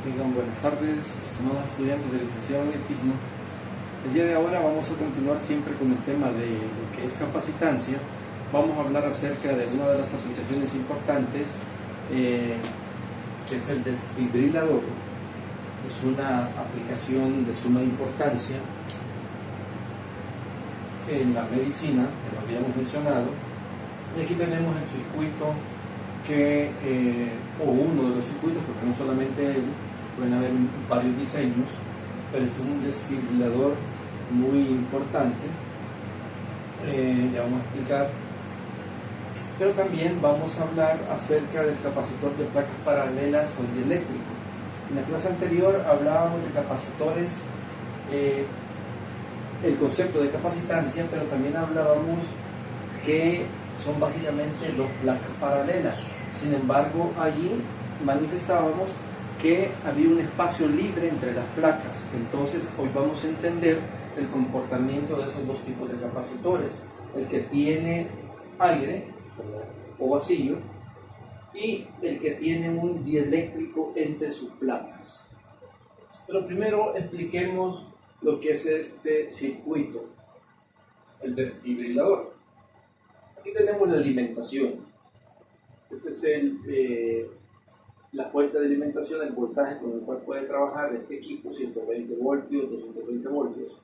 Tengan buenas tardes, estimados estudiantes de electricidad y magnetismo. El día de ahora vamos a continuar siempre con el tema de lo que es capacitancia. Vamos a hablar acerca de una de las aplicaciones importantes, que es el desfibrilador. Es una aplicación de suma importancia en la medicina, que lo habíamos mencionado. Y aquí tenemos el circuito o uno de los circuitos, porque no solamente él, pueden haber varios diseños, pero esto es un desfibrilador muy importante. Ya vamos a explicar. Pero también vamos a hablar acerca del capacitor de placas paralelas con dieléctrico. En la clase anterior hablábamos de capacitores, el concepto de capacitancia, pero también hablábamos que son básicamente dos placas paralelas. Sin embargo, allí manifestábamos que había un espacio libre entre las placas. Entonces, hoy vamos a entender el comportamiento de esos dos tipos de capacitores: el que tiene aire o vacío y el que tiene un dieléctrico entre sus placas. Pero primero expliquemos lo que es este circuito, el desfibrilador. Aquí tenemos la alimentación. Este es la fuente de alimentación, el voltaje con el cual puede trabajar este equipo: 120 voltios, 220 voltios.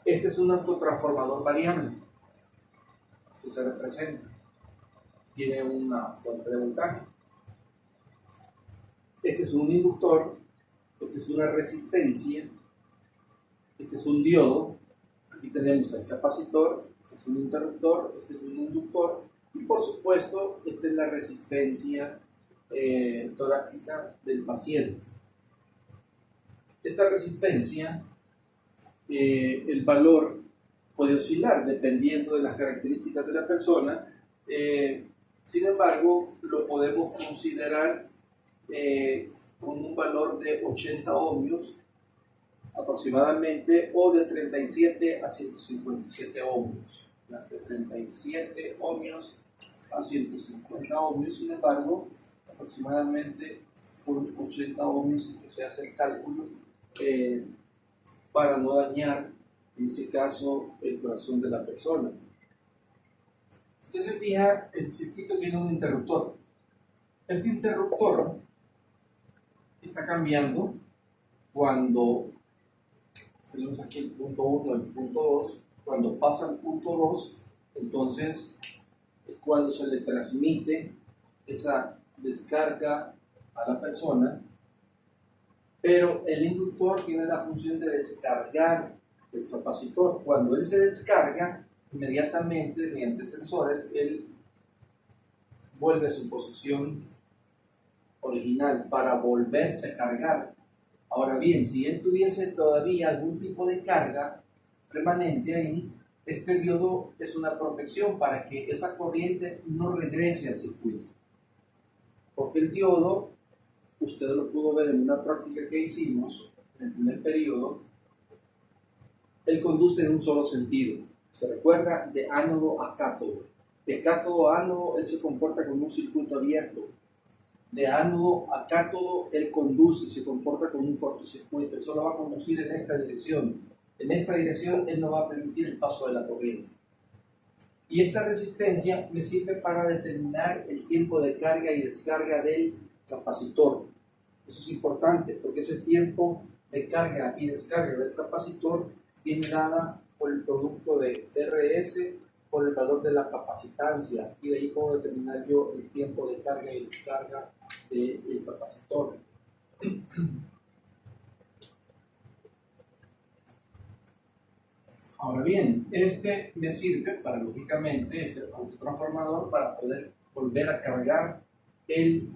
Este es un autotransformador variable, así se representa. Tiene una fuente de voltaje. Este es un inductor, este es una resistencia, este es un diodo. Aquí tenemos el capacitor, este es un interruptor, este es un inductor, y por supuesto esta es la resistencia torácica del paciente. Esta resistencia, el valor puede oscilar dependiendo de las características de la persona. Sin embargo, lo podemos considerar con un valor de 80 ohmios aproximadamente, o de 37 a 157 ohmios. De 37 ohmios a 150 ohmios, sin embargo, aproximadamente por 80 ohmios que se hace el cálculo, para no dañar, en ese caso, el corazón de la persona. Usted se fija, el circuito tiene un interruptor. Este interruptor está cambiando cuando tenemos aquí el punto 1, el punto 2. Cuando pasa al punto 2, entonces es cuando se le transmite esa descarga a la persona. Pero el inductor tiene la función de descargar el capacitor. Cuando él se descarga, inmediatamente, mediante sensores, él vuelve a su posición original para volverse a cargar. Ahora bien, si él tuviese todavía algún tipo de carga permanente ahí, este diodo es una protección para que esa corriente no regrese al circuito. Porque el diodo, usted lo pudo ver en una práctica que hicimos en el primer periodo, él conduce en un solo sentido. Se recuerda, de ánodo a cátodo. De cátodo a ánodo, él se comporta como un circuito abierto. De ánodo a cátodo, él conduce y se comporta como un cortocircuito. Él solo va a conducir en esta dirección. En esta dirección, él no va a permitir el paso de la corriente. Y esta resistencia me sirve para determinar el tiempo de carga y descarga del capacitor. Eso es importante, porque ese tiempo de carga y descarga del capacitor viene dada por el producto de RS por el valor de la capacitancia, y de ahí puedo determinar yo el tiempo de carga y descarga del capacitor. Ahora bien, este me sirve para, lógicamente, este autotransformador, para poder volver a cargar el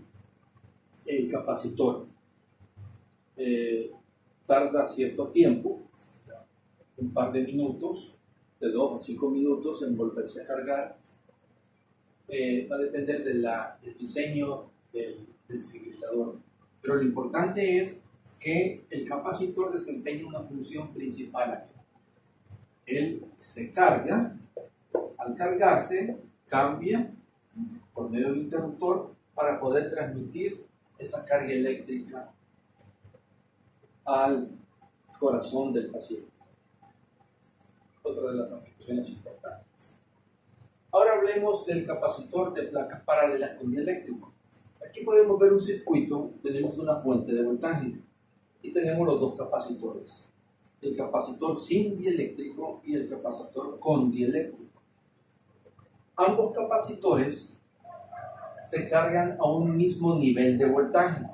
capacitor. Tarda cierto tiempo, un par de minutos, de 2 a 5 minutos en volverse a cargar. Va a depender del diseño del desfibrilador. Pero lo importante es que el capacitor desempeña una función principal aquí. Él se carga, al cargarse, cambia por medio del interruptor para poder transmitir esa carga eléctrica al corazón del paciente. Otra de las aplicaciones importantes. Ahora hablemos del capacitor de placas paralelas con dieléctrico. Aquí podemos ver un circuito, tenemos una fuente de voltaje y tenemos los dos capacitores. El capacitor sin dieléctrico y el capacitor con dieléctrico. Ambos capacitores se cargan a un mismo nivel de voltaje.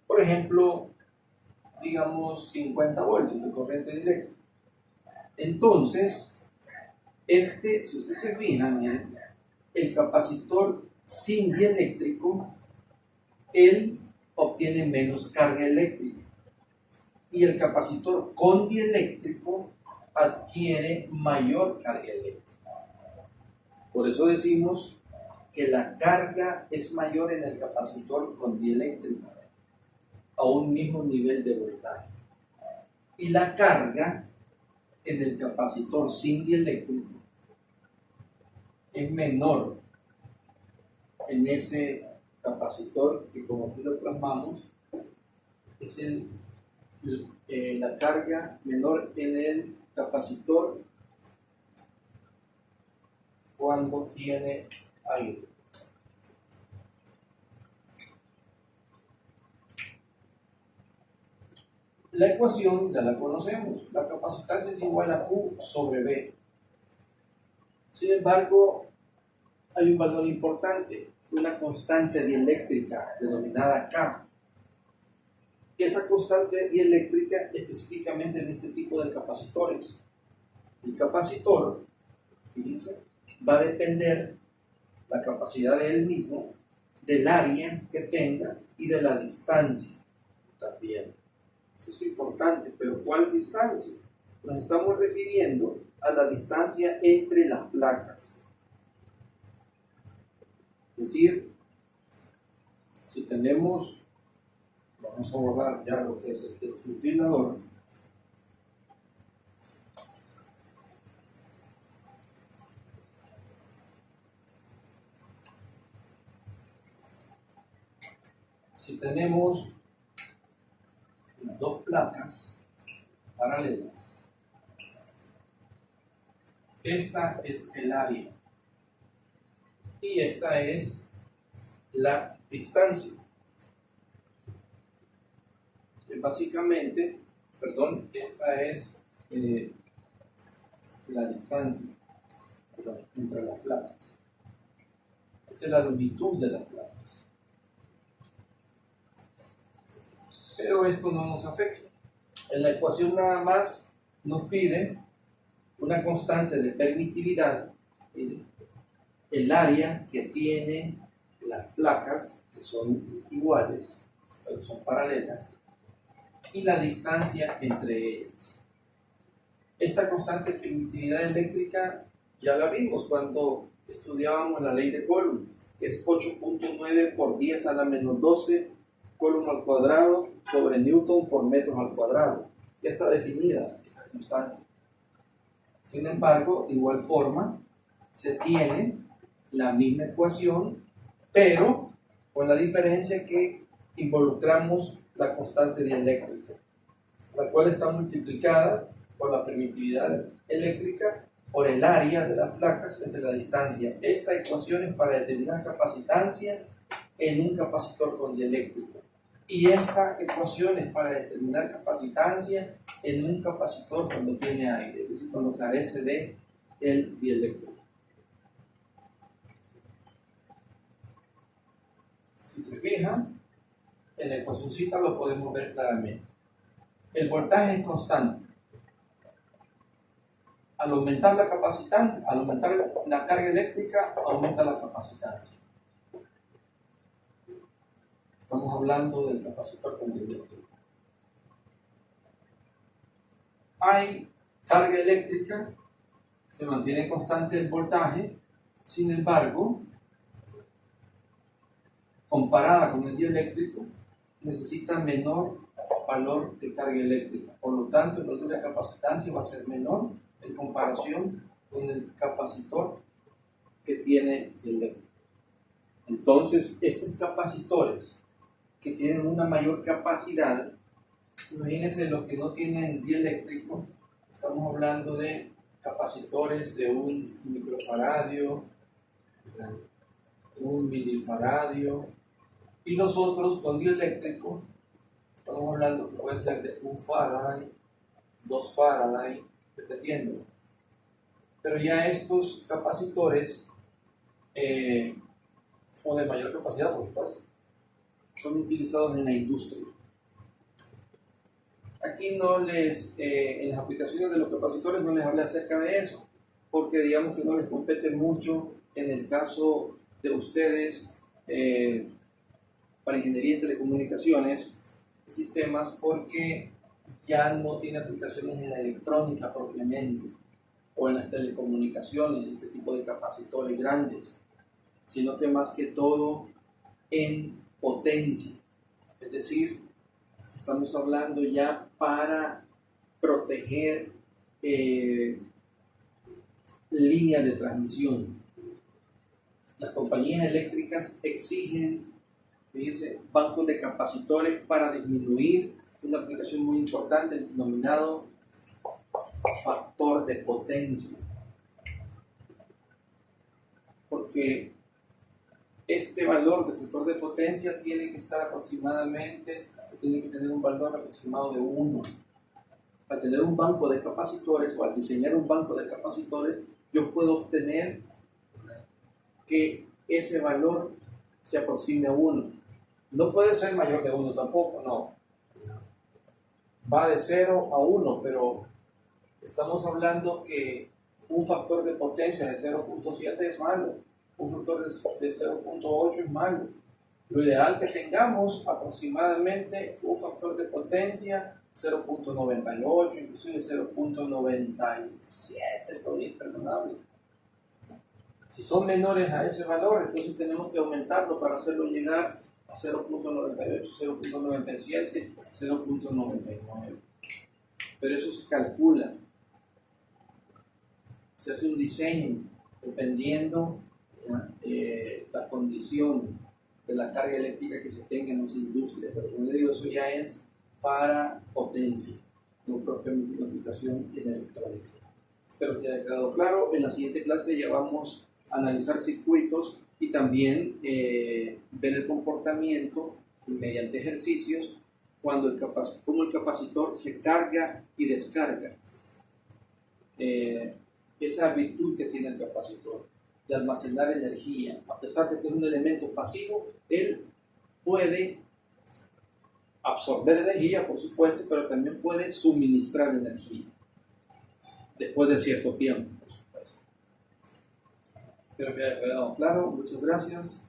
Por ejemplo, digamos 50 voltios de corriente directa. Entonces, si ustedes se fijan, miren, el capacitor sin dieléctrico, él obtiene menos carga eléctrica. Y el capacitor con dieléctrico adquiere mayor carga eléctrica. Por eso decimos que la carga es mayor en el capacitor con dieléctrico, a un mismo nivel de voltaje. Y la carga en el capacitor sin dieléctrico es menor en ese capacitor que, como aquí lo plasmamos, es la carga menor en el capacitor cuando tiene aire. La ecuación ya la conocemos, la capacitancia es igual a Q sobre B. Sin embargo, hay un valor importante, una constante dieléctrica denominada K. Esa constante dieléctrica específicamente en este tipo de capacitores. El capacitor, fíjense, va a depender la capacidad de él mismo del área que tenga y de la distancia también. Eso es importante, pero ¿cuál distancia? Nos estamos refiriendo a la distancia entre las placas. Es decir, si tenemos, vamos a borrar ya lo que es el desfibrilador. Si tenemos dos placas paralelas, esta es el área y esta es la distancia. Básicamente, esta es la distancia entre las placas. Esta es la longitud de las placas. Pero esto no nos afecta. En la ecuación nada más nos pide una constante de permitividad, el área que tiene las placas, que son iguales, pero son paralelas, y la distancia entre ellas. Esta constante de permitividad eléctrica ya la vimos cuando estudiábamos la ley de Coulomb, que es 8.9 por 10 a la menos 12 Coulomb al cuadrado sobre Newton por metros al cuadrado. Ya está definida esta constante. Sin embargo, de igual forma, se tiene la misma ecuación, pero con la diferencia que involucramos la constante dieléctrica, la cual está multiplicada por la permitividad eléctrica por el área de las placas entre la distancia. Esta ecuación es para determinar capacitancia en un capacitor con dieléctrico. Y esta ecuación es para determinar capacitancia en un capacitor cuando tiene aire, es decir, cuando carece de el dieléctrico. Si se fijan, en la ecuacióncita lo podemos ver claramente. El voltaje es constante. Al aumentar la capacitancia, al aumentar la carga eléctrica, aumenta la capacitancia. Estamos hablando del capacitor con dieléctrico. Hay carga eléctrica, se mantiene constante el voltaje, sin embargo, comparada con el dieléctrico, necesita menor valor de carga eléctrica. Por lo tanto, el valor de capacitancia va a ser menor en comparación con el capacitor que tiene dieléctrico. Entonces, estos capacitores que tienen una mayor capacidad Imagínense los que no tienen dieléctrico, estamos hablando de capacitores de un microfaradio, un milifaradio, y nosotros con dieléctrico estamos hablando que puede ser de 1 Faraday, 2 Faraday, dependiendo. Pero ya estos capacitores, o de mayor capacidad, por supuesto, son utilizados en la industria. Aquí no en las aplicaciones de los capacitores no les hablé acerca de eso, porque digamos que no les compete mucho en el caso de ustedes para ingeniería en telecomunicaciones, sistemas, porque ya no tiene aplicaciones en la electrónica propiamente, o en las telecomunicaciones, este tipo de capacitores grandes, sino que más que todo en potencia, es decir, estamos hablando ya para proteger líneas de transmisión. Las compañías eléctricas exigen, fíjense, bancos de capacitores para disminuir una aplicación muy importante, el denominado factor de potencia. Porque este valor de factor de potencia tiene que estar tiene que tener un valor aproximado de 1. Al tener un banco de capacitores o al diseñar un banco de capacitores, yo puedo obtener que ese valor se aproxime a 1. No puede ser mayor de 1 tampoco, no. Va de 0 a 1, pero estamos hablando que un factor de potencia de 0.7 es malo, un factor de 0.8 es malo. Lo ideal que tengamos aproximadamente un factor de potencia 0.98, inclusive 0.97, todavía es perdonable. Si son menores a ese valor, entonces tenemos que aumentarlo para hacerlo llegar a 0.98, 0.97, 0.99. Pero eso se calcula. Se hace un diseño dependiendo la condición de la carga eléctrica que se tenga en esa industria. Pero como le digo, eso ya es para potencia, no propiamente una aplicación en electrónica. Espero que haya quedado claro. En la siguiente clase ya vamos a analizar circuitos y también ver el comportamiento mediante ejercicios cómo el capacitor se carga y descarga. Esa virtud que tiene el capacitor de almacenar energía, a pesar de que es un elemento pasivo, él puede absorber energía, por supuesto, pero también puede suministrar energía después de cierto tiempo, por supuesto. Espero que haya quedado claro. Muchas gracias.